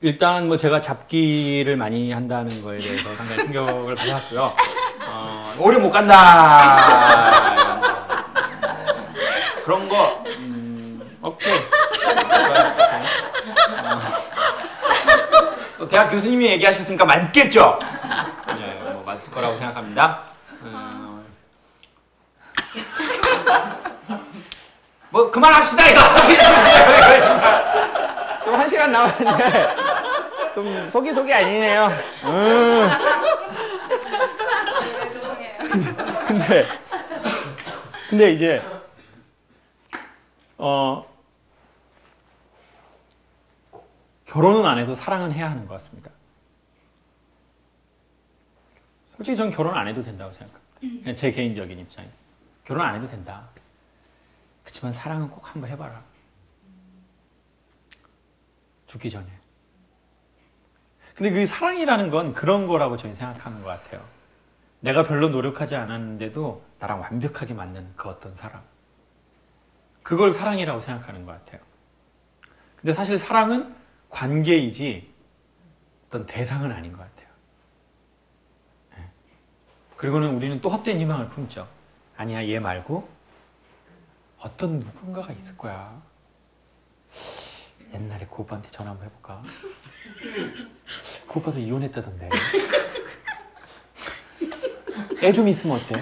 일단 뭐 제가 잡기를 많이 한다는 거에 대해서 상당히 충격을 받았고요. 오래 못 간다. 그런 거 오케이. 대학 교수님이 얘기하셨으니까 맞겠죠? 네, 뭐 맞을 거라고 생각합니다. 뭐 그만합시다 이거. 좀 1시간 남았는데 좀 속이 아니네요. 근데 이제 결혼은 안 해도 사랑은 해야 하는 것 같습니다. 솔직히 저는 결혼 안 해도 된다고 생각합니다. 그냥 제 개인적인 입장이에요. 결혼 안 해도 된다. 그렇지만 사랑은 꼭 한번 해봐라. 죽기 전에. 근데 그 사랑이라는 건 그런 거라고 저는 생각하는 것 같아요. 내가 별로 노력하지 않았는데도 나랑 완벽하게 맞는 그 어떤 사람. 그걸 사랑이라고 생각하는 것 같아요. 근데 사실 사랑은 관계이지 어떤 대상은 아닌 것 같아요. 네. 그리고는 우리는 또 헛된 희망을 품죠. 아니야, 얘 말고 어떤 누군가가 있을 거야. 옛날에 그 오빠한테 전화 한번 해볼까? 그 오빠도 이혼했다던데. 애 좀 있으면 어때?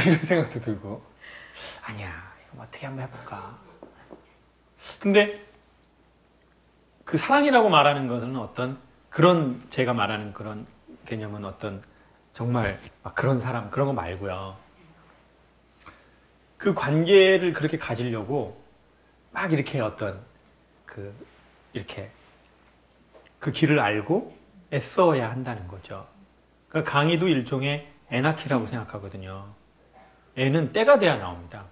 이런 생각도 들고. 아니야, 이거 어떻게 한번 해볼까? 근데 그 사랑이라고 말하는 것은 어떤 그런 제가 말하는 그런 개념은 어떤 정말 막 그런 사람 그런 거 말고요. 그 관계를 그렇게 가지려고 막 이렇게 어떤 이렇게 그 길을 알고 애써야 한다는 거죠. 그러니까 강의도 일종의 애나키라고 생각하거든요. 애는 때가 돼야 나옵니다.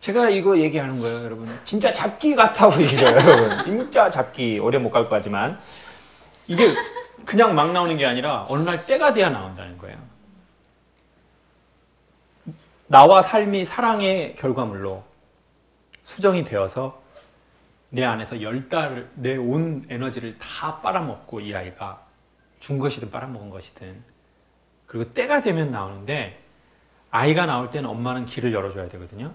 제가 이거 얘기하는 거예요, 여러분. 진짜 잡기 같아 보이시죠, 여러분? 진짜 잡기. 오래 못 갈 것 같지만. 이게 그냥 막 나오는 게 아니라 어느 날 때가 돼야 나온다는 거예요. 나와 삶이 사랑의 결과물로 수정이 되어서 내 안에서 10달을, 내 온 에너지를 다 빨아먹고 이 아이가 준 것이든 빨아먹은 것이든. 그리고 때가 되면 나오는데 아이가 나올 때는 엄마는 길을 열어줘야 되거든요.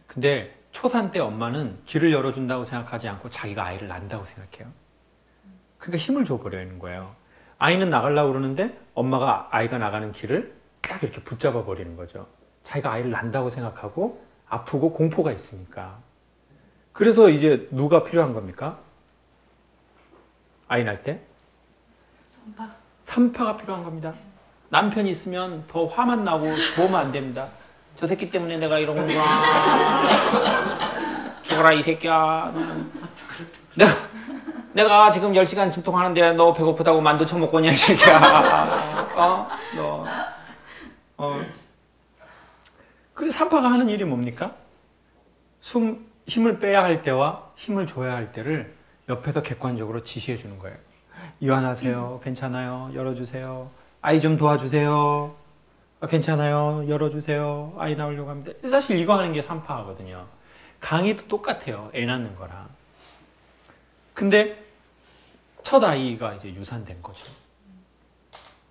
근데 초산 때 엄마는 길을 열어준다고 생각하지 않고 자기가 아이를 낳는다고 생각해요. 그러니까 힘을 줘버리는 거예요. 아이는 나가려고 그러는데 엄마가 아이가 나가는 길을 딱 이렇게 붙잡아 버리는 거죠. 자기가 아이를 낳는다고 생각하고 아프고 공포가 있으니까. 그래서 이제 누가 필요한 겁니까? 아이 낳을 때? 산파가 필요한 겁니다. 남편이 있으면 더 화만 나고 도움 안 됩니다. 저 새끼 때문에 내가 이런 건가. 죽어라 이 새끼야. 내가 지금 10시간 진통하는데 너 배고프다고 만두 처먹고 오냐 이 새끼야. 그래서 산파가 하는 일이 뭡니까? 힘을 빼야 할 때와 힘을 줘야 할 때를 옆에서 객관적으로 지시해 주는 거예요. 이완하세요. 괜찮아요. 열어주세요. 아이 좀 도와주세요. 괜찮아요. 열어주세요. 아이 나오려고 합니다. 사실 이거 하는 게 산파하거든요. 강의도 똑같아요. 애 낳는 거랑. 근데 첫 아이가 이제 유산된 거죠.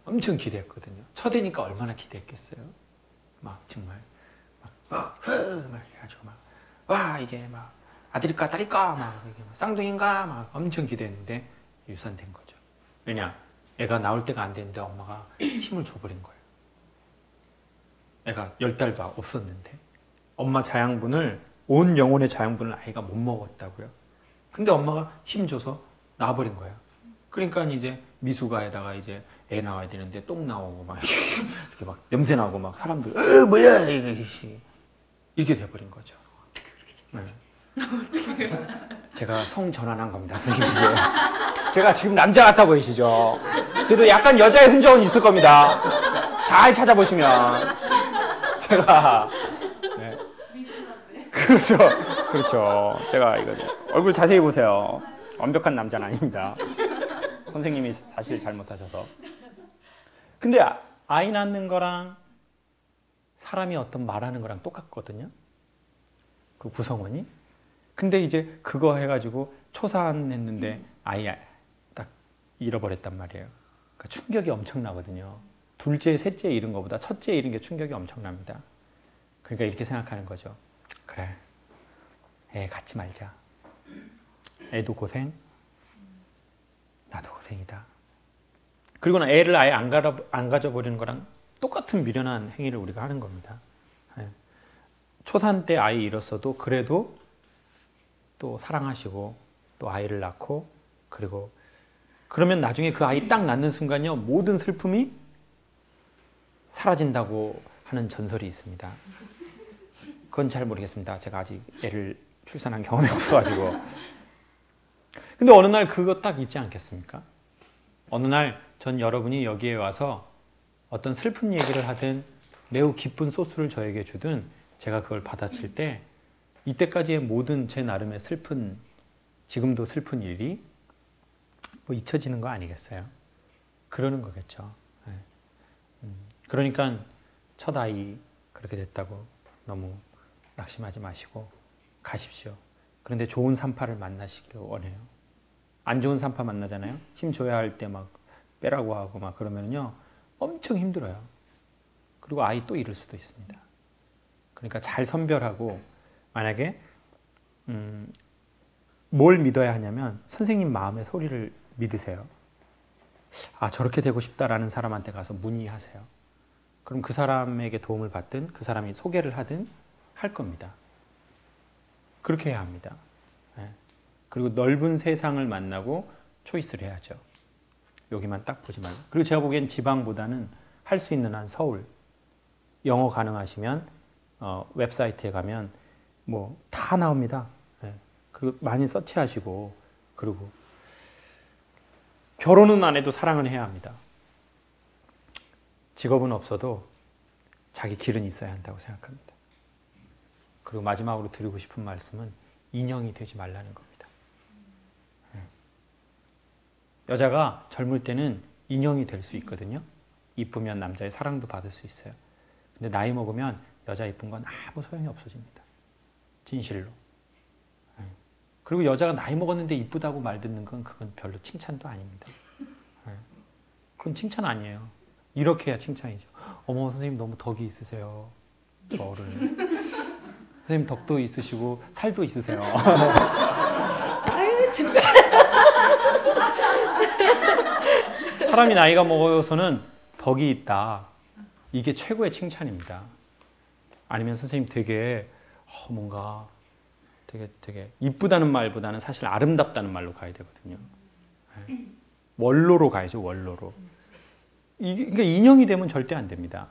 엄청 기대했거든요. 첫 애니까 얼마나 기대했겠어요. 막 정말 막 해가지고 와 이제 막 아들일까 딸일까 막 쌍둥이인가 막 엄청 기대했는데 유산된 거죠. 왜냐? 애가 나올 때가 안 됐는데 엄마가 힘을 줘버린 거예요. 애가 10달도 없었는데 엄마 자양분을 온 영혼의 자양분을 아이가 못 먹었다고요. 근데 엄마가 힘줘서 낳아버린 거예요. 그러니까 이제 미숙아에다가 이제 애 나와야 되는데 똥 나오고 막 이렇게 막 냄새 나고 막 사람들 뭐야 이렇게 돼버린 거죠. 네. 제가 성 전환한 겁니다, 선생님. 제가 지금 남자 같아 보이시죠? 그래도 약간 여자의 흔적은 있을 겁니다. 잘 찾아보시면 제가 네. 그렇죠. 제가 이거 얼굴 자세히 보세요. 완벽한 남자는 아닙니다. 선생님이 사실 잘못하셔서. 근데 아이 낳는 거랑 사람이 어떤 말하는 거랑 똑같거든요. 그 구성원이. 근데 이제 그거 해가지고 초산했는데 아이 딱 잃어버렸단 말이에요. 그러니까 충격이 엄청나거든요. 둘째, 셋째 잃은 것보다 첫째 잃은 게 충격이 엄청납니다. 그러니까 이렇게 생각하는 거죠. 그래, 애 갖지 말자. 애도 고생, 나도 고생이다. 그리고는 애를 아예 안 가져버리는 거랑 똑같은 미련한 행위를 우리가 하는 겁니다. 초산 때 아이 잃었어도 그래도 또 사랑하시고 또 아이를 낳고 그리고 그러면 나중에 그 아이 딱 낳는 순간요 모든 슬픔이 사라진다고 하는 전설이 있습니다. 그건 잘 모르겠습니다. 제가 아직 애를 출산한 경험이 없어가지고. 근데 어느 날 그거 딱 있지 않겠습니까? 어느 날 전 여러분이 여기에 와서 어떤 슬픈 얘기를 하든 매우 기쁜 소스를 저에게 주든 제가 그걸 받아칠 때 이때까지의 모든 제 나름의 슬픈, 지금도 슬픈 일이 뭐 잊혀지는 거 아니겠어요? 그러는 거겠죠. 그러니까 첫 아이 그렇게 됐다고 너무 낙심하지 마시고 가십시오. 그런데 좋은 산파를 만나시기를 원해요. 안 좋은 산파 만나잖아요. 힘 줘야 할 때 막 빼라고 하고 막 그러면요 엄청 힘들어요. 그리고 아이 또 잃을 수도 있습니다. 그러니까 잘 선별하고 만약에 뭘 믿어야 하냐면 선생님 마음의 소리를 믿으세요. 아 저렇게 되고 싶다라는 사람한테 가서 문의하세요. 그럼 그 사람에게 도움을 받든 그 사람이 소개를 하든 할 겁니다. 그렇게 해야 합니다. 그리고 넓은 세상을 만나고 초이스를 해야죠. 여기만 딱 보지 말고. 그리고 제가 보기엔 지방보다는 할 수 있는 한 서울. 영어 가능하시면 웹사이트에 가면 뭐 다 나옵니다. 그리고 많이 서치하시고 그리고 결혼은 안 해도 사랑은 해야 합니다. 직업은 없어도 자기 길은 있어야 한다고 생각합니다. 그리고 마지막으로 드리고 싶은 말씀은 인형이 되지 말라는 겁니다. 여자가 젊을 때는 인형이 될 수 있거든요. 이쁘면 남자의 사랑도 받을 수 있어요. 근데 나이 먹으면 여자 이쁜 건 아무 소용이 없어집니다. 진실로. 그리고 여자가 나이 먹었는데 이쁘다고 말 듣는 건 그건 별로 칭찬도 아닙니다. 그건 칭찬 아니에요. 이렇게 해야 칭찬이죠. 어머 선생님 너무 덕이 있으세요. 저를. 선생님 덕도 있으시고 살도 있으세요. 아유 진짜. 사람이 나이가 먹어서는 덕이 있다. 이게 최고의 칭찬입니다. 아니면 선생님 되게 뭔가 되게 이쁘다는 말보다는 사실 아름답다는 말로 가야 되거든요. 원로로 가야죠. 원로로. 그러니까 인형이 되면 절대 안 됩니다.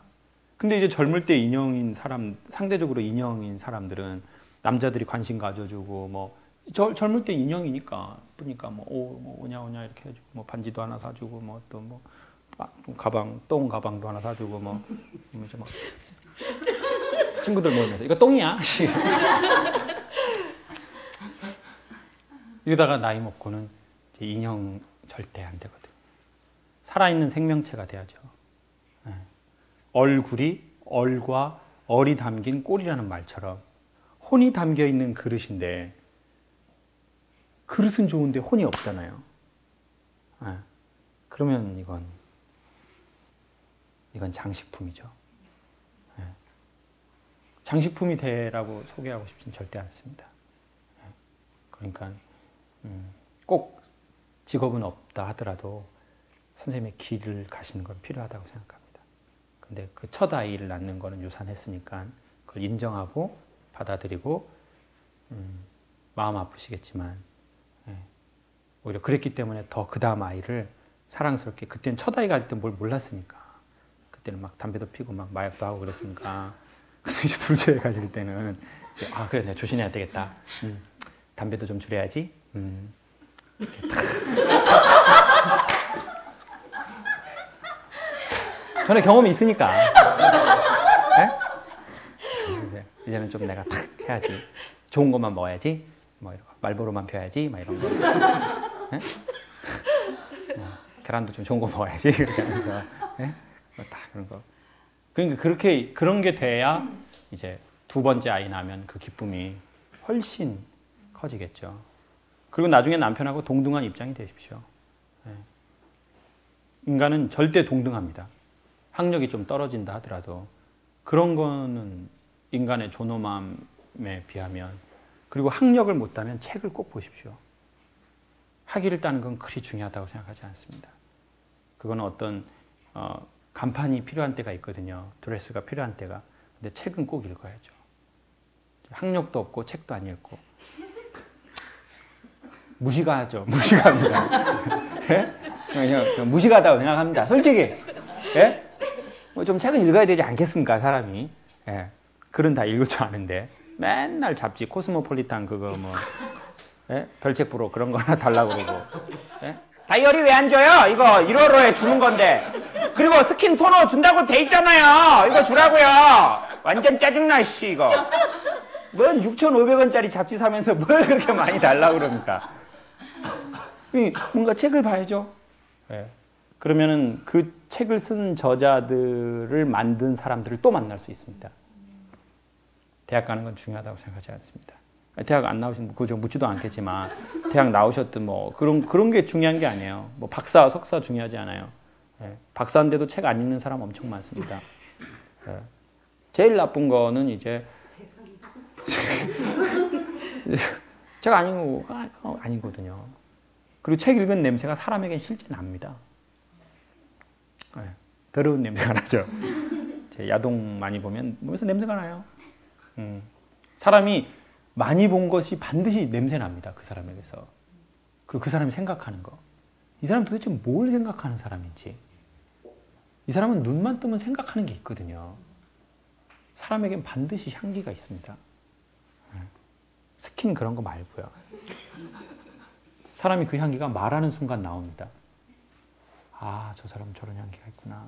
근데 이제 젊을 때 인형인 사람, 상대적으로 인형인 사람들은 남자들이 관심 가져주고 뭐 젊을 때 인형이니까 예쁘니까 뭐 오냐 이렇게 해주고 뭐 반지도 하나 사주고 뭐 또 뭐 가방 똥 가방도 하나 사주고 뭐 이제 막 친구들 모이면서 이거 똥이야. 이러다가 나이 먹고는 이제 인형 절대 안 되거든. 살아있는 생명체가 돼야죠. 얼굴이 얼과 얼이 담긴 꼴이라는 말처럼 혼이 담겨 있는 그릇인데 그릇은 좋은데 혼이 없잖아요. 그러면 이건 장식품이죠. 장식품이 되라고 소개하고 싶진 절대 않습니다. 그러니까 꼭 직업은 없다 하더라도 선생님의 길을 가시는 건 필요하다고 생각합니다. 근데 그 첫 아이를 낳는 거는 유산했으니까 그걸 인정하고 받아들이고 마음 아프시겠지만 오히려 그랬기 때문에 더 그 다음 아이를 사랑스럽게 그때는 첫 아이가 할 때 뭘 몰랐으니까 그때는 막 담배도 피고 막 마약도 하고 그랬으니까 근데 이제 둘째 가질 때는 이제, 그래 내가 조심해야 되겠다. 담배도 좀 줄여야지. 전에 경험이 있으니까. 이제는 좀 내가 탁 해야지. 좋은 것만 먹어야지. 뭐 이런 거. 말보로만 펴야지. 막 이런 거. 계란도 좀 좋은 거 먹어야지. 이렇게 하면서. 딱 그런 거. 그러니까 그런 게 돼야 이제 두 번째 아이 낳으면 그 기쁨이 훨씬 커지겠죠. 그리고 나중에 남편하고 동등한 입장이 되십시오. 네. 인간은 절대 동등합니다. 학력이 좀 떨어진다 하더라도 그런 거는 인간의 존엄함에 비하면, 그리고 학력을 못하면 책을 꼭 보십시오. 학위를 따는 건 그리 중요하다고 생각하지 않습니다. 그건 어떤 간판이 필요한 때가 있거든요. 드레스가 필요한 때가. 근데 책은 꼭 읽어야죠. 학력도 없고 책도 안 읽고 무시가하죠. 무시가합니다. 예? 그냥 무시가하다고 생각합니다. 솔직히. 예? 뭐 좀 책은 읽어야 되지 않겠습니까, 사람이. 예. 글은 다 읽을 줄 아는데 맨날 잡지 코스모폴리탄 그거 뭐 예? 별책 부로 그런 거나 달라고 그러고. 예? 다이어리 왜 안 줘요? 이거 1월호에 주는 건데. 그리고 스킨 토너 준다고 돼 있잖아요. 이거 주라고요. 완전 짜증나 씨 이거. 뭔 6,500원짜리 잡지 사면서 뭘 그렇게 많이 달라고 그럽니까? 뭔가 책을 봐야죠. 예. 그러면은 그 책을 쓴 저자들을 만든 사람들을 또 만날 수 있습니다. 대학 가는 건 중요하다고 생각하지 않습니다. 대학 안 나오신 그거 묻지도 않겠지만 대학 나오셨든 뭐 그런 게 중요한 게 아니에요. 뭐 박사, 석사 중요하지 않아요. 예. 박사인데도 책 안 읽는 사람 엄청 많습니다. 예. 제일 나쁜 거는 이제 책 안 읽고 아니거든요. 그리고 책 읽은 냄새가 사람에겐 실제 납니다. 네, 더러운 냄새가 나죠. 제 야동 많이 보면 몸에서 냄새가 나요. 사람이 많이 본 것이 반드시 냄새 납니다. 그 사람에게서. 그리고 그 사람이 생각하는 거. 이 사람 도대체 뭘 생각하는 사람인지. 이 사람은 눈만 뜨면 생각하는 게 있거든요. 사람에겐 반드시 향기가 있습니다. 스킨 그런 거 말고요. 사람이 그 향기가 말하는 순간 나옵니다. 아, 저 사람은 저런 향기가 있구나.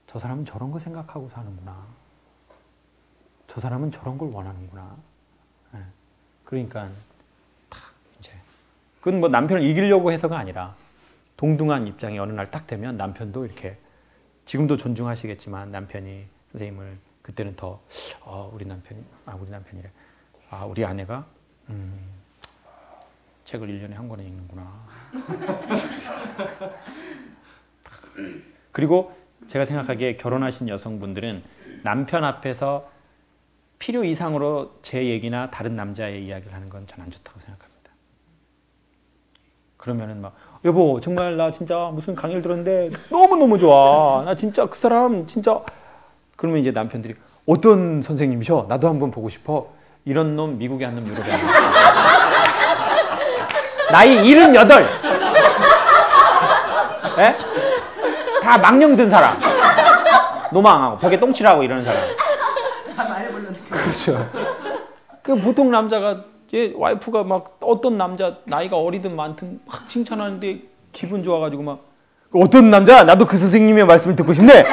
저 사람은 저런 거 생각하고 사는구나. 저 사람은 저런 걸 원하는구나. 네. 그러니까 딱 이제 그건 뭐 남편을 이기려고 해서가 아니라 동등한 입장이 어느 날 딱 되면 남편도 이렇게 지금도 존중하시겠지만 남편이 선생님을 그때는 더 우리 남편이래. 우리 아내가 책을 1년에 한 권은 읽는구나. 그리고 제가 생각하기에 결혼하신 여성분들은 남편 앞에서 필요 이상으로 제 얘기나 다른 남자의 이야기를 하는 건 전 안 좋다고 생각합니다. 그러면은 막 여보 정말 나 진짜 무슨 강의를 들었는데 너무너무 좋아. 나 진짜 그 사람 진짜. 그러면 이제 남편들이 어떤 선생님이셔? 나도 한번 보고 싶어. 이런 놈 미국에 한 놈 유럽에 한 놈. 나이 78. 예? 다 망령 든 사람. 노망하고 벽에 똥칠하고 이러는 사람. 다 말 불러도. 그렇죠. 그 보통 남자가 와이프가 막 어떤 남자 나이가 어리든 많든 막 칭찬하는데 기분 좋아가지고 막 어떤 남자? 나도 그 선생님의 말씀을 듣고 싶네.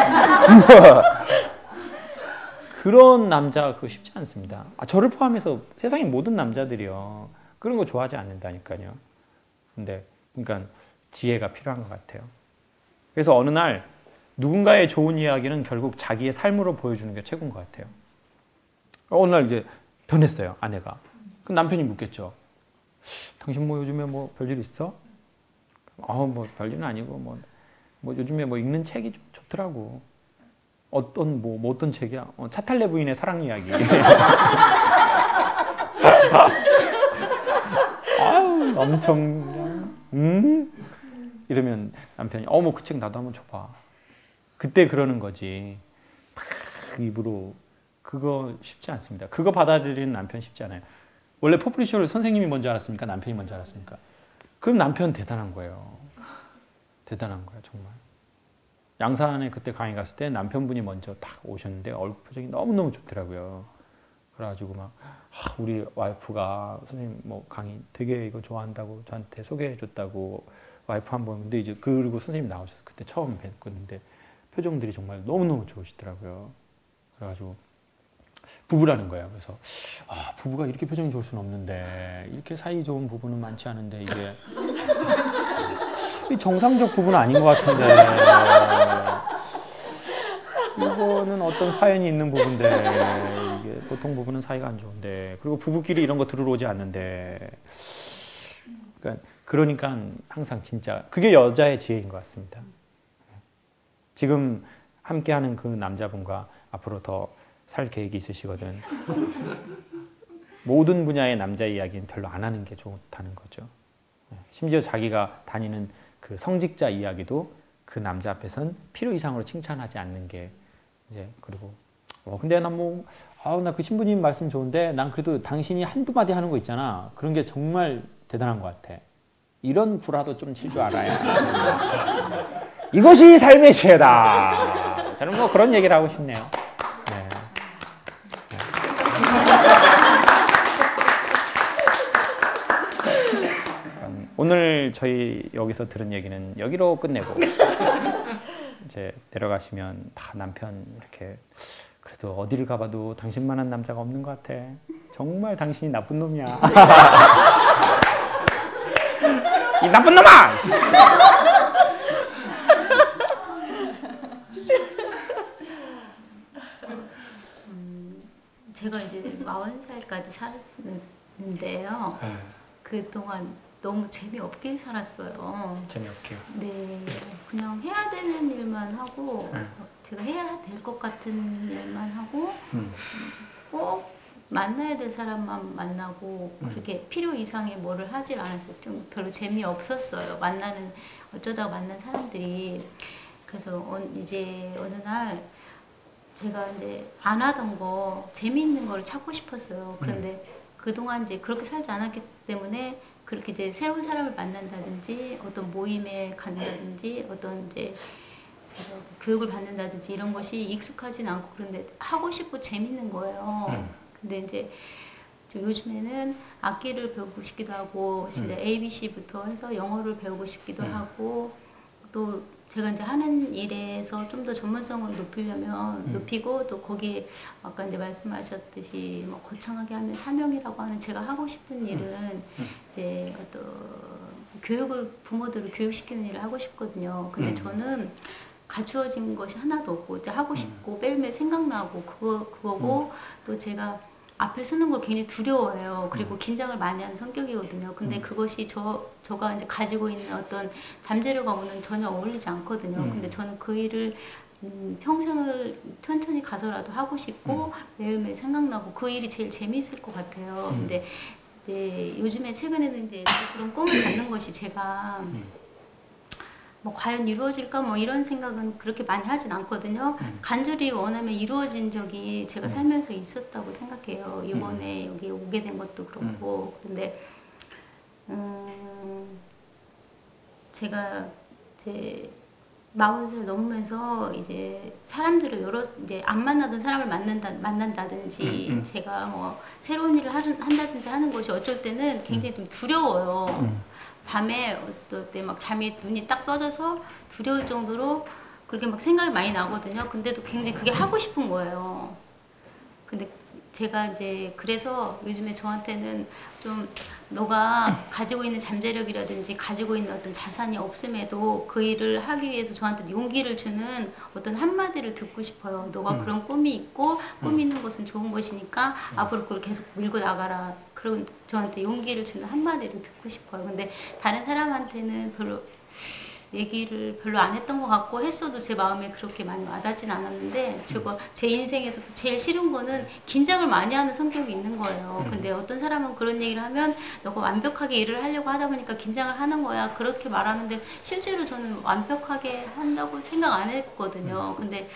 그런 남자 그거 쉽지 않습니다. 저를 포함해서 세상의 모든 남자들이요. 그런 거 좋아하지 않는다니까요. 근데 그러니까 지혜가 필요한 것 같아요. 그래서 어느 날 누군가의 좋은 이야기는 결국 자기의 삶으로 보여주는 게 최고인 것 같아요. 어느 날 이제 변했어요, 아내가. 그럼 남편이 묻겠죠. 당신 뭐 요즘에 뭐 별일 있어? 뭐 별일은 아니고 뭐 요즘에 뭐 읽는 책이 좀 좋더라고. 어떤 책이야? 차 탈래 부인의 사랑 이야기. 아유, 엄청 이러면 남편이 뭐 그 책 나도 한번 줘봐. 그때 그러는 거지. 막 입으로 그거 쉽지 않습니다. 그거 받아들이는 남편 쉽지 않아요. 원래 퍼플리셔를 선생님이 먼저 알았습니까? 남편이 먼저 알았습니까? 그럼 남편 대단한 거예요. 대단한 거예요, 정말. 양산에 그때 강의 갔을 때 남편분이 먼저 딱 오셨는데 얼굴 표정이 너무너무 좋더라고요. 그래가지고 막 우리 와이프가 선생님 뭐 강의 되게 이거 좋아한다고 저한테 소개해줬다고 와이프 한번. 근데 이제 그리고 선생님 나오셔서 그때 처음 뵀는데 표정들이 정말 너무너무 좋으시더라고요. 그래가지고 부부라는 거예요. 그래서 부부가 이렇게 표정이 좋을 수는 없는데 이렇게 사이 좋은 부부는 많지 않은데 이게 정상적 부부는 아닌 것 같은데 이거는 어떤 사연이 있는 부부인데 이게 보통 부부는 사이가 안 좋은데 그리고 부부끼리 이런 거 들어오지 않는데 그러니까 항상 진짜 그게 여자의 지혜인 것 같습니다. 지금 함께하는 그 남자분과 앞으로 더 살 계획이 있으시거든. 모든 분야의 남자 이야기는 별로 안 하는 게 좋다는 거죠. 심지어 자기가 다니는 그 성직자 이야기도 그 남자 앞에선 필요 이상으로 칭찬하지 않는 게 이제 그리고 근데 난 뭐 나 그 신부님 말씀 좋은데 난 그래도 당신이 한두 마디 하는 거 있잖아. 그런 게 정말 대단한 것 같아. 이런 구라도 좀 칠 줄 알아야. 이것이 삶의 지혜다. 저는 뭐 그런 얘기를 하고 싶네요. 네. 오늘 저희 여기서 들은 얘기는 여기로 끝내고 이제 내려가시면 다 남편 이렇게 그래도 어디를 가봐도 당신만한 남자가 없는 것 같아. 정말 당신이 나쁜 놈이야. 이 나쁜 놈아! 제가 이제 40살까지 살았는데요. 그동안 너무 재미없게 살았어요. 재미없게요. 네, 그냥 해야 되는 일만 하고 제가 해야 될 것 같은 일만 하고 꼭 만나야 될 사람만 만나고 그렇게 필요 이상의 뭐를 하질 않았어요. 좀 별로 재미없었어요. 어쩌다가 만난 사람들이. 그래서 이제 어느 날 제가 이제 안 하던 거 재미있는 거를 찾고 싶었어요. 그런데 그동안 이제 그렇게 살지 않았기 때문에 그렇게 이제 새로운 사람을 만난다든지 어떤 모임에 간다든지 어떤 이제 제가 교육을 받는다든지 이런 것이 익숙하진 않고 그런데 하고 싶고 재밌는 거예요. 근데 이제 요즘에는 악기를 배우고 싶기도 하고 진짜 ABC부터 해서 영어를 배우고 싶기도 하고 또 제가 이제 하는 일에서 좀 더 전문성을 높이려면 높이고 또 거기에 아까 이제 말씀하셨듯이 뭐 거창하게 하면 사명이라고 하는 제가 하고 싶은 일은 이제 어떤 부모들을 교육시키는 일을 하고 싶거든요. 근데 저는 갖추어진 것이 하나도 없고 이제 하고 싶고 매일매일 생각나고 그거고 또 제가 앞에 서는 걸 굉장히 두려워해요. 그리고 긴장을 많이 하는 성격이거든요. 근데 그것이 저가 이제 가지고 있는 어떤 잠재력하고는 전혀 어울리지 않거든요. 근데 저는 그 일을 평생을 천천히 가서라도 하고 싶고 매일매일 생각나고 그 일이 제일 재미있을 것 같아요. 근데 이제 요즘에 최근에는 이제 그런 꿈을 갖는 것이 제가 뭐 과연 이루어질까 뭐 이런 생각은 그렇게 많이 하진 않거든요. 간절히 원하면 이루어진 적이 제가 살면서 있었다고 생각해요. 이번에 여기 오게 된 것도 그렇고. 그런데 제가 이제 40살 넘으면서 이제 사람들을 이제 안 만나던 사람을 만난다든지 제가 뭐 새로운 일을 한다든지 하는 것이 어쩔 때는 굉장히 좀 두려워요. 밤에 어떨 때 막 잠이 눈이 딱 떠져서 두려울 정도로 그렇게 막 생각이 많이 나거든요. 근데도 굉장히 그게 하고 싶은 거예요. 근데 제가 이제 그래서 요즘에 저한테는 좀 너가 가지고 있는 잠재력이라든지 가지고 있는 어떤 자산이 없음에도 그 일을 하기 위해서 저한테 용기를 주는 어떤 한마디를 듣고 싶어요. 너가 그런 꿈이 있고 꿈이 있는 것은 좋은 것이니까 앞으로 그걸 계속 밀고 나가라. 그런 저한테 용기를 주는 한마디를 듣고 싶어요. 근데 다른 사람한테는 얘기를 별로 안 했던 것 같고 했어도 제 마음에 그렇게 많이 와닿진 않았는데 제 인생에서도 제일 싫은 거는 긴장을 많이 하는 성격이 있는 거예요. 근데 어떤 사람은 그런 얘기를 하면 너가 완벽하게 일을 하려고 하다 보니까 긴장을 하는 거야 그렇게 말하는데 실제로 저는 완벽하게 한다고 생각 안 했거든요. 근데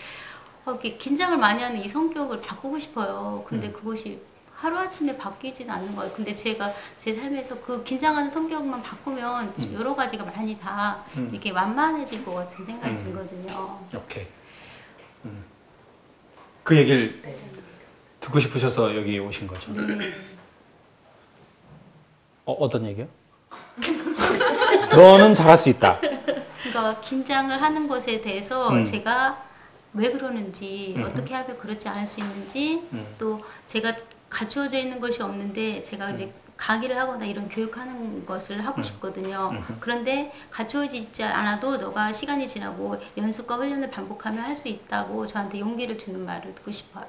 이렇게 긴장을 많이 하는 이 성격을 바꾸고 싶어요. 근데 그것이 하루아침에 바뀌지는 않는 거예요. 근데 제가 제 삶에서 그 긴장하는 성격만 바꾸면 여러 가지가 많이 다 이렇게 완만해질 것 같은 생각이 들거든요. 오케이. 그 얘기를 듣고 싶으셔서 여기 오신 거죠? 어떤 얘기요? 너는 잘할 수 있다. 그러니까 긴장을 하는 것에 대해서 제가 왜 그러는지 어떻게 하면 그렇지 않을 수 있는지 또 제가 갖추어져 있는 것이 없는데 제가 이제 강의를 하거나 이런 교육하는 것을 하고 싶거든요. 그런데 갖추어지지 않아도 너가 시간이 지나고 연습과 훈련을 반복하면 할 수 있다고 저한테 용기를 주는 말을 듣고 싶어요.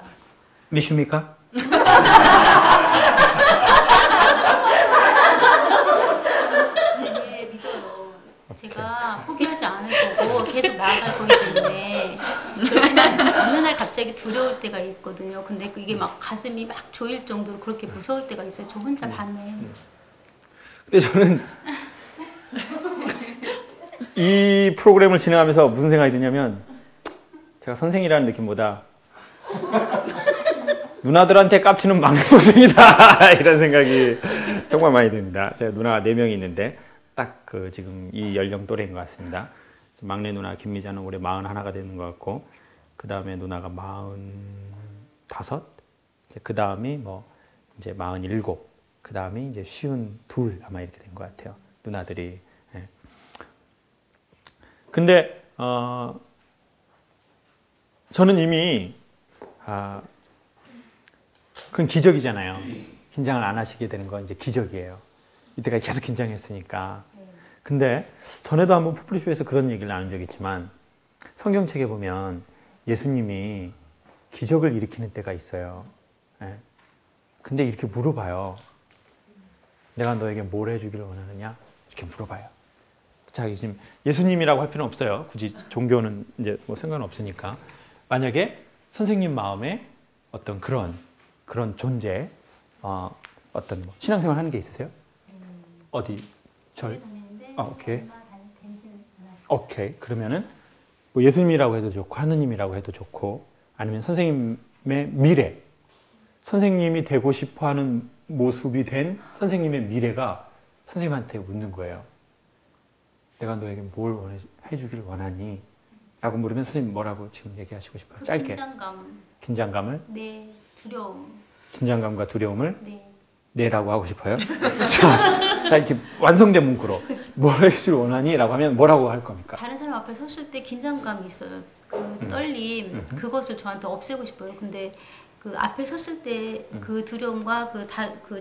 미십니까? 네, 믿어요. 제가 포기하지 않을 거고 계속 나아갈 거기 때문에. 그렇지만 어느 날 갑자기 두려울 때가 있거든요. 근데 이게 막 가슴이 막 조일 정도로 그렇게 무서울 때가 있어요. 저 혼자 밤에. 근데 저는 이 프로그램을 진행하면서 무슨 생각이 드냐면 제가 선생이라는 느낌보다 누나들한테 깝치는 막내 동생이다 이런 생각이 정말 많이 듭니다. 제가 누나가 4명이 있는데 딱 그 지금 이 연령 또래인 것 같습니다. 막내 누나 김미자는 올해 41가 되는 것 같고 그 다음에 누나가 45, 그 다음이 뭐 이제 47, 그 다음이 이제 52 아마 이렇게 된 것 같아요. 누나들이. 예. 근데 저는 이미 그건 기적이잖아요. 긴장을 안 하시게 되는 건 이제 기적이에요. 이때까지 계속 긴장했으니까. 근데 전에도 한번 푸프리쇼에서 그런 얘기를 나눈 적이 있지만 성경책에 보면 예수님이 기적을 일으키는 때가 있어요. 예. 근데 이렇게 물어봐요. 내가 너에게 뭘 해주기를 원하느냐? 이렇게 물어봐요. 자, 지금 예수님이라고 할 필요는 없어요. 굳이 종교는 이제 뭐 상관없으니까. 만약에 선생님 마음에 어떤 그런 존재, 어떤 뭐 신앙생활 하는 게 있으세요? 어디? 절? 오케이. 오케이. 그러면은 뭐 예수님이라고 해도 좋고 하느님이라고 해도 좋고 아니면 선생님의 미래, 선생님이 되고 싶어하는 모습이 된 선생님의 미래가 선생님한테 묻는 거예요. 내가 너에게 뭘 해주기를 원하니? 라고 물으면 선생님 뭐라고 지금 얘기하시고 싶어요? 짧게. 긴장감을? 네. 두려움. 긴장감과 두려움을? 네. 네라고 하고 싶어요? 자, 이렇게 완성된 문구로 뭘 해주기를 원하니? 라고 하면 뭐라고 할 겁니까? 다른 사람 앞에 섰을 때 긴장감이 있어요. 그 떨림, 그것을 저한테 없애고 싶어요. 근데 그 앞에 섰을 때 그 두려움과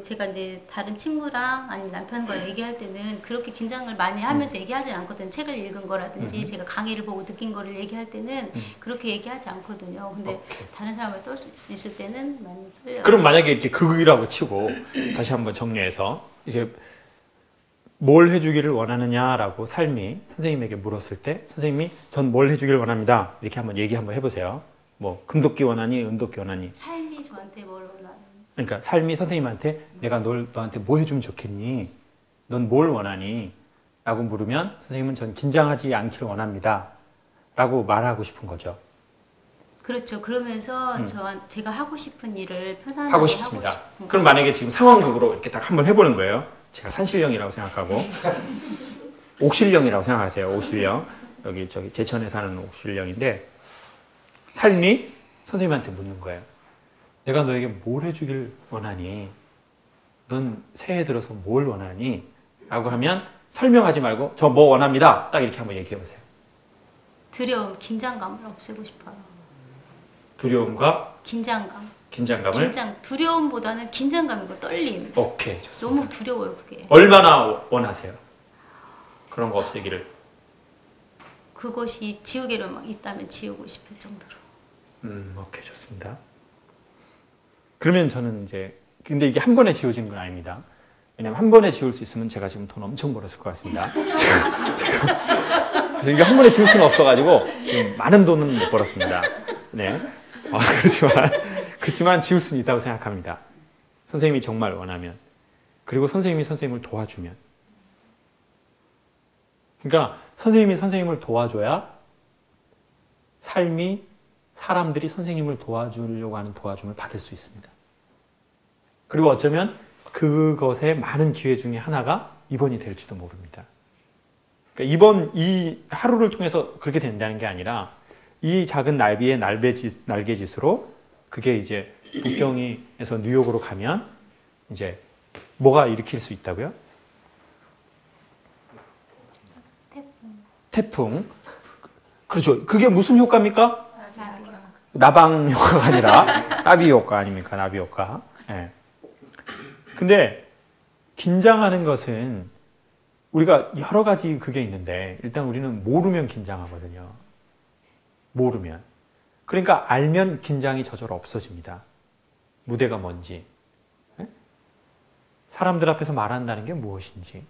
제가 이제 다른 친구랑 아니면 남편과 얘기할 때는 그렇게 긴장을 많이 하면서 얘기하지 않거든요. 책을 읽은 거라든지 제가 강의를 보고 느낀 거를 얘기할 때는 그렇게 얘기하지 않거든요. 근데 다른 사람을 떨 수 있을 때는 많이 떨려요. 그럼 만약에 이렇게 극이라고 치고 다시 한번 정리해서 이제 뭘 해주기를 원하느냐라고 삶이 선생님에게 물었을 때 선생님이 전 뭘 해주기를 원합니다. 이렇게 한번 얘기 한번 해보세요. 뭐 금도끼 원하니 은도끼 원하니. 삶이 저한테 뭘 원하는. 그러니까 삶이 선생님한테 내가 너한테 뭐 해주면 좋겠니? 넌 뭘 원하니? 라고 물으면 선생님은 전 긴장하지 않기를 원합니다. 라고 말하고 싶은 거죠. 그렇죠. 그러면서 제가 하고 싶은 일을 편안하게 하고 싶습니다. 그럼 만약에 지금 상황극으로 이렇게 딱 한번 해보는 거예요. 제가 산신령이라고 생각하고 옥신령이라고 생각하세요. 옥신령. 여기 제천에 사는 옥신령인데 삶이 선생님한테 묻는 거예요. 내가 너에게 뭘 해주길 원하니? 넌 새해 들어서 뭘 원하니? 라고 하면 설명하지 말고 저 뭐 원합니다. 딱 이렇게 한번 얘기해 보세요. 두려움, 긴장감을 없애고 싶어요. 두려움과 긴장감을? 두려움보다는 긴장감이고 떨림. 오케이, 좋습니다. 너무 두려워요, 그게. 얼마나 원하세요? 그런 거 없애기를. 그것이 지우개로 막 있다면 지우고 싶을 정도로. 오케이, 좋습니다. 그러면 저는 이제 근데 이게 한 번에 지워지는 건 아닙니다. 왜냐면 한 번에 지울 수 있으면 제가 지금 돈 엄청 벌었을 것 같습니다. 그래서 이게 한 번에 지울 수는 없어가지고 좀 많은 돈은 못 벌었습니다. 네. 그렇지만 지울 수는 있다고 생각합니다. 선생님이 정말 원하면. 그리고 선생님이 선생님을 도와주면. 그러니까 선생님이 선생님을 도와줘야 사람들이 선생님을 도와주려고 하는 도와줌을 받을 수 있습니다. 그리고 어쩌면 그것의 많은 기회 중에 하나가 이번이 될지도 모릅니다. 그러니까 이 하루를 통해서 그렇게 된다는 게 아니라 이 작은 나비의 날개짓으로 그게 이제 북경에서 뉴욕으로 가면 이제 뭐가 일으킬 수 있다고요? 태풍. 그렇죠. 그게 무슨 효과입니까? 나방 효과가 아니라 나비 효과 아닙니까? 나비 효과. 네. 근데 긴장하는 것은 우리가 여러 가지 그게 있는데 일단 우리는 모르면 긴장하거든요. 모르면. 그러니까 알면 긴장이 저절로 없어집니다. 무대가 뭔지, 사람들 앞에서 말한다는 게 무엇인지,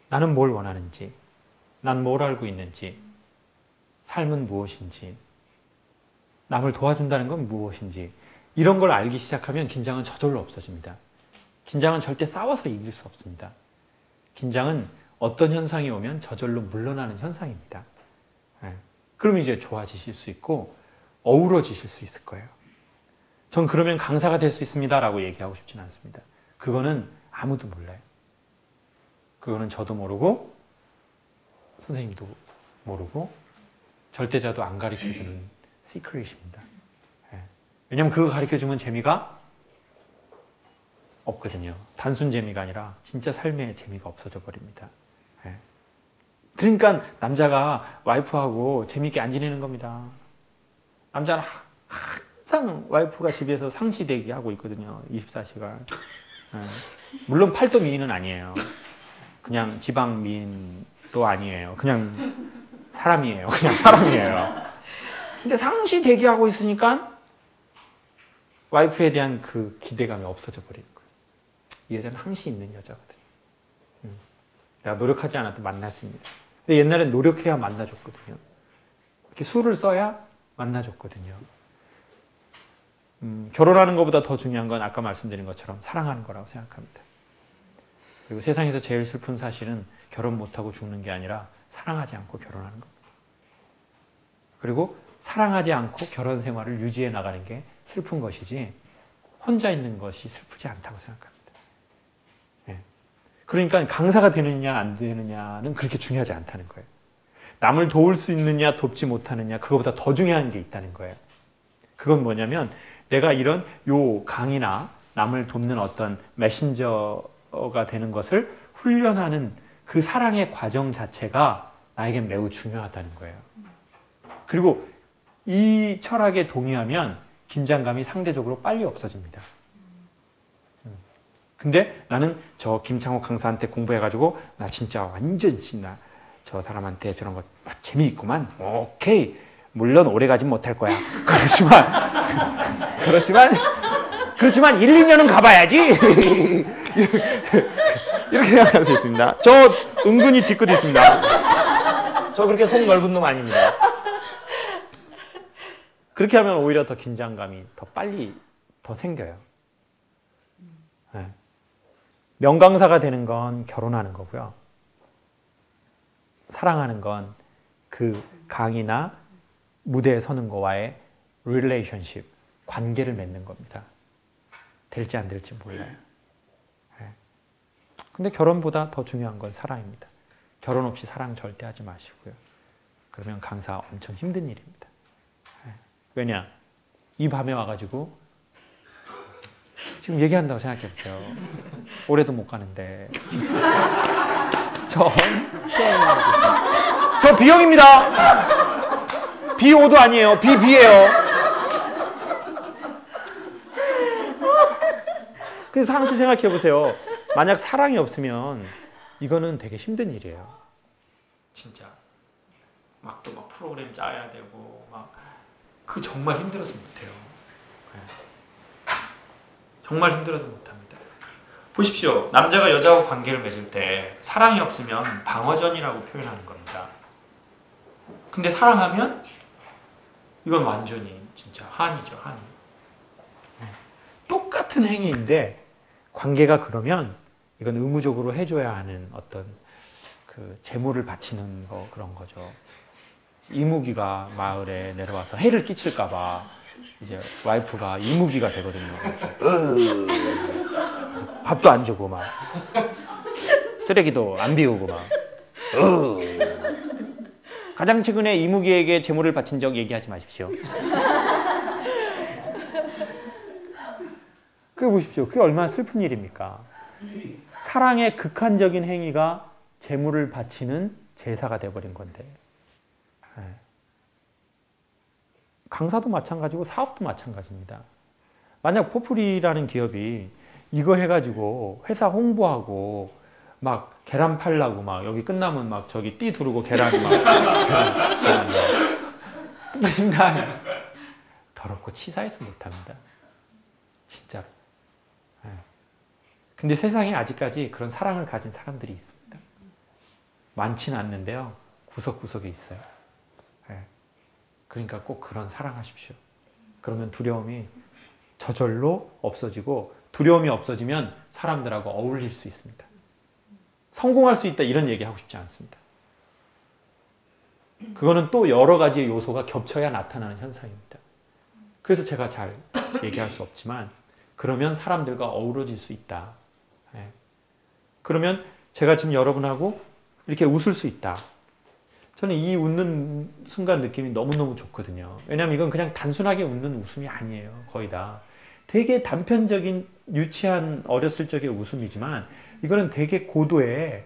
나는 뭘 원하는지, 난 뭘 알고 있는지, 삶은 무엇인지, 남을 도와준다는 건 무엇인지, 이런 걸 알기 시작하면 긴장은 저절로 없어집니다. 긴장은 절대 싸워서 이길 수 없습니다. 긴장은 어떤 현상이 오면 저절로 물러나는 현상입니다. 그러면 이제 좋아지실 수 있고 어우러지실 수 있을 거예요. 전 그러면 강사가 될 수 있습니다 라고 얘기하고 싶지는 않습니다. 그거는 아무도 몰라요. 그거는 저도 모르고 선생님도 모르고 절대자도 안 가르쳐주는 시크릿입니다. 왜냐면 그거 가르쳐주면 재미가 없거든요. 단순 재미가 아니라 진짜 삶의 재미가 없어져 버립니다. 그러니까 남자가 와이프하고 재미있게 안 지내는 겁니다. 남자는 항상 와이프가 집에서 상시 대기하고 있거든요. 24시간. 물론 팔도 미인은 아니에요. 그냥 지방 미인도 아니에요. 그냥 사람이에요. 그냥 사람이에요. 근데 상시 대기하고 있으니까 와이프에 대한 그 기대감이 없어져 버리는 거예요. 이 여자는 항시 있는 여자거든요. 내가 노력하지 않아도 만났습니다. 근데 옛날엔 노력해야 만나줬거든요. 이렇게 수를 써야 만나줬거든요. 결혼하는 것보다 더 중요한 건 아까 말씀드린 것처럼 사랑하는 거라고 생각합니다. 그리고 세상에서 제일 슬픈 사실은 결혼 못하고 죽는 게 아니라 사랑하지 않고 결혼하는 겁니다. 그리고 사랑하지 않고 결혼 생활을 유지해 나가는 게 슬픈 것이지 혼자 있는 것이 슬프지 않다고 생각합니다. 그러니까 강사가 되느냐 안 되느냐는 그렇게 중요하지 않다는 거예요. 남을 도울 수 있느냐 돕지 못하느냐 그거보다 더 중요한 게 있다는 거예요. 그건 뭐냐면 내가 이런 요 강의나 남을 돕는 어떤 메신저가 되는 것을 훈련하는 그 사랑의 과정 자체가 나에겐 매우 중요하다는 거예요. 그리고 이 철학에 동의하면 긴장감이 상대적으로 빨리 없어집니다. 근데 나는 저 김창호 강사한테 공부해가지고 나 진짜 완전 신나. 저 사람한테 저런 거 재미있구만. 오케이. 물론 오래 가진 못할 거야. 그렇지만 1, 2년은 가봐야지. 이렇게 생각할 수 있습니다. 저 은근히 뒤끝 있습니다. 저 그렇게 속 넓은 놈 아닙니다. 그렇게 하면 오히려 더 긴장감이 더 빨리 더 생겨요. 명강사가 되는 건 결혼하는 거고요. 사랑하는 건 그 강의나 무대에 서는 거와의 relationship, 관계를 맺는 겁니다. 될지 안 될지 몰라요. 근데 결혼보다 더 중요한 건 사랑입니다. 결혼 없이 사랑 절대 하지 마시고요. 그러면 강사 엄청 힘든 일입니다. 왜냐? 이 밤에 와가지고 지금 얘기한다고 생각해보세요. 올해도 못 가는데. 저 B형입니다. B5도 아니에요. BB예요. 그래서 항상 생각해보세요. 만약 사랑이 없으면 이거는 되게 힘든 일이에요. 진짜. 막 또 막 프로그램 짜야 되고 그 정말 힘들어서 못해요. 정말 힘들어서 못합니다. 보십시오. 남자가 여자하고 관계를 맺을 때 사랑이 없으면 방어전이라고 표현하는 겁니다. 근데 사랑하면 이건 완전히 진짜 한이죠. 한이. 똑같은 행위인데 관계가 그러면 이건 의무적으로 해줘야 하는 어떤 그 재물을 바치는 거 그런 거죠. 이무기가 마을에 내려와서 해를 끼칠까봐 이제 와이프가 이무기가 되거든요. 밥도 안 주고 막 쓰레기도 안 비우고 막 가장 최근에 이무기에게 재물을 바친 적 얘기하지 마십시오. 그게 보십시오. 그게 얼마나 슬픈 일입니까? 사랑의 극한적인 행위가 재물을 바치는 제사가 돼버린 건데. 강사도 마찬가지고 사업도 마찬가지입니다. 만약 포프리라는 기업이 이거 해가지고 회사 홍보하고 막 계란 팔라고 막 여기 끝나면 막 저기 띠 두르고 계란 막 맨날 더럽고 치사해서 못합니다. 진짜로. 예. 근데 세상에 아직까지 그런 사랑을 가진 사람들이 있습니다. 많지는 않는데요. 구석구석에 있어요. 예. 그러니까 꼭 그런 사랑하십시오. 그러면 두려움이 저절로 없어지고, 두려움이 없어지면 사람들하고 어울릴 수 있습니다. 성공할 수 있다 이런 얘기 하고 싶지 않습니다. 그거는 또 여러 가지의 요소가 겹쳐야 나타나는 현상입니다. 그래서 제가 잘 얘기할 수 없지만, 그러면 사람들과 어우러질 수 있다. 예. 그러면 제가 지금 여러분하고 이렇게 웃을 수 있다. 저는 이 웃는 순간 느낌이 너무너무 좋거든요. 왜냐하면 이건 그냥 단순하게 웃는 웃음이 아니에요. 거의 다. 되게 단편적인 유치한 어렸을 적의 웃음이지만, 이거는 되게 고도의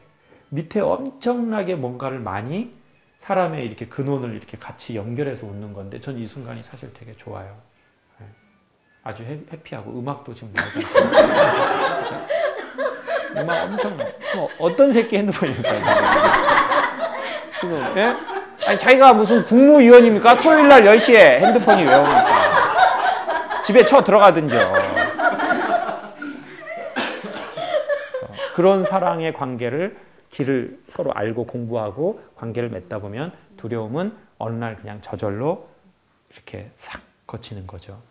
밑에 엄청나게 뭔가를 많이 사람의 이렇게 근원을 이렇게 같이 연결해서 웃는 건데, 전 이 순간이 사실 되게 좋아요. 네. 아주 해피하고, 음악도 지금 나오지 않습니다. 음악 엄청, 어떤 새끼 핸드폰입니까? 지금, 예? 아니, 자기가 무슨 국무위원입니까? 토요일 날 10시에 핸드폰이 왜 옵니까? 집에 쳐 들어가든지요. 그런 사랑의 관계를, 길을 서로 알고 공부하고 관계를 맺다 보면 두려움은 어느 날 그냥 저절로 이렇게 싹 거치는 거죠.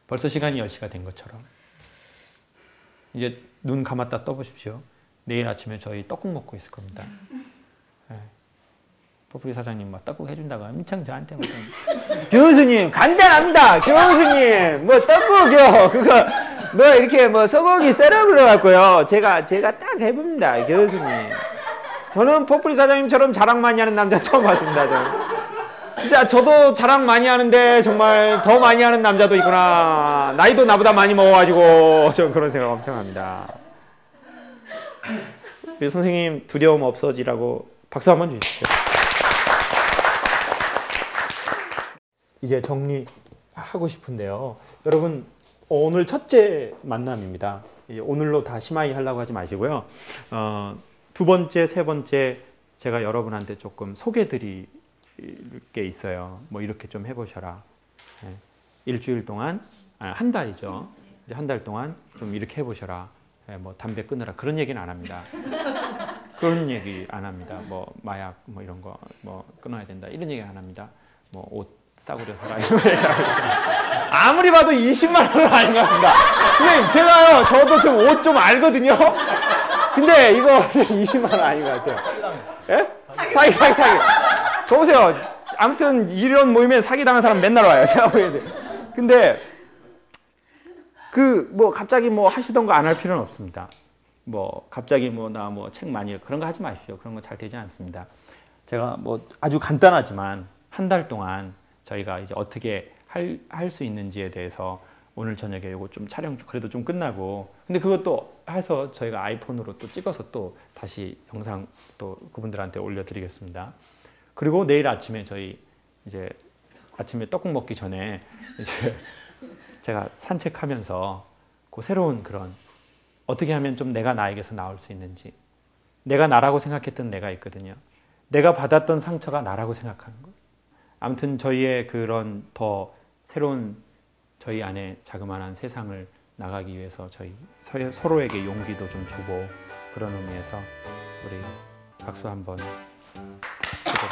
벌써 시간이 10시가 된 것처럼. 이제 눈 감았다 떠보십시오. 내일 아침에 저희 떡국 먹고 있을 겁니다. 네. 포프리 사장님 막 떡국 해준다고 엄청 저한테 뭐 교수님 간단합니다. 교수님 뭐 떡국이요. 그거 뭐 이렇게 뭐 소고기 썰어 그래갖고요. 제가 딱 해봅니다. 교수님. 저는 포프리 사장님처럼 자랑 많이 하는 남자 처음 봤습니다. 저는. 진짜 저도 자랑 많이 하는데 정말 더 많이 하는 남자도 있구나. 나이도 나보다 많이 먹어가지고 전 그런 생각 엄청 합니다. 선생님 두려움 없어지라고 박수 한번 주십시오. 이제 정리하고 싶은데요. 여러분 오늘 첫째 만남입니다. 오늘로 다 심하이 하려고 하지 마시고요. 두 번째, 세 번째 제가 여러분한테 조금 소개드릴 게 있어요. 뭐 이렇게 좀 해보셔라. 일주일 동안, 한 달이죠. 이제 한 달 동안 좀 이렇게 해보셔라. 뭐 담배 끊으라 그런 얘기는 안 합니다. 그런 얘기 안 합니다. 뭐 마약 뭐 이런 거 뭐 끊어야 된다 이런 얘기 안 합니다. 뭐 옷 싸구려 사라 이런 얘기 안 합니다. 아무리 봐도 20만 원은 아닌 것 같습니다. 근데 제가요 저도 좀 옷 좀 알거든요. 근데 이거 20만 원 아닌 것 같아요. 예? 사기. 저 보세요. 아무튼 이런 모임에 사기당한 사람 맨날 와요. 제가 보여야 돼요. 근데 뭐 갑자기 뭐 하시던 거 안 할 필요는 없습니다. 뭐 갑자기 뭐 나 뭐 책 많이 읽고 그런 거 하지 마십시오. 그런 거 잘 되지 않습니다. 제가 뭐 아주 간단하지만 한 달 동안 저희가 이제 어떻게 할 수 있는지에 대해서 오늘 저녁에 이거 좀 촬영 그래도 좀 끝나고 근데 그것도 해서 저희가 아이폰으로 또 찍어서 또 다시 영상 또 그분들한테 올려드리겠습니다. 그리고 내일 아침에 저희 이제 아침에 떡국 먹기 전에 이제 제가 산책하면서 그 새로운 그런 어떻게 하면 좀 내가 나에게서 나올 수 있는지 내가 나라고 생각했던 내가 있거든요. 내가 받았던 상처가 나라고 생각하는 거. 아무튼 저희의 그런 더 새로운 저희 안에 자그마한 세상을 나가기 위해서 저희 서로에게 용기도 좀 주고 그런 의미에서 우리 박수 한번 치고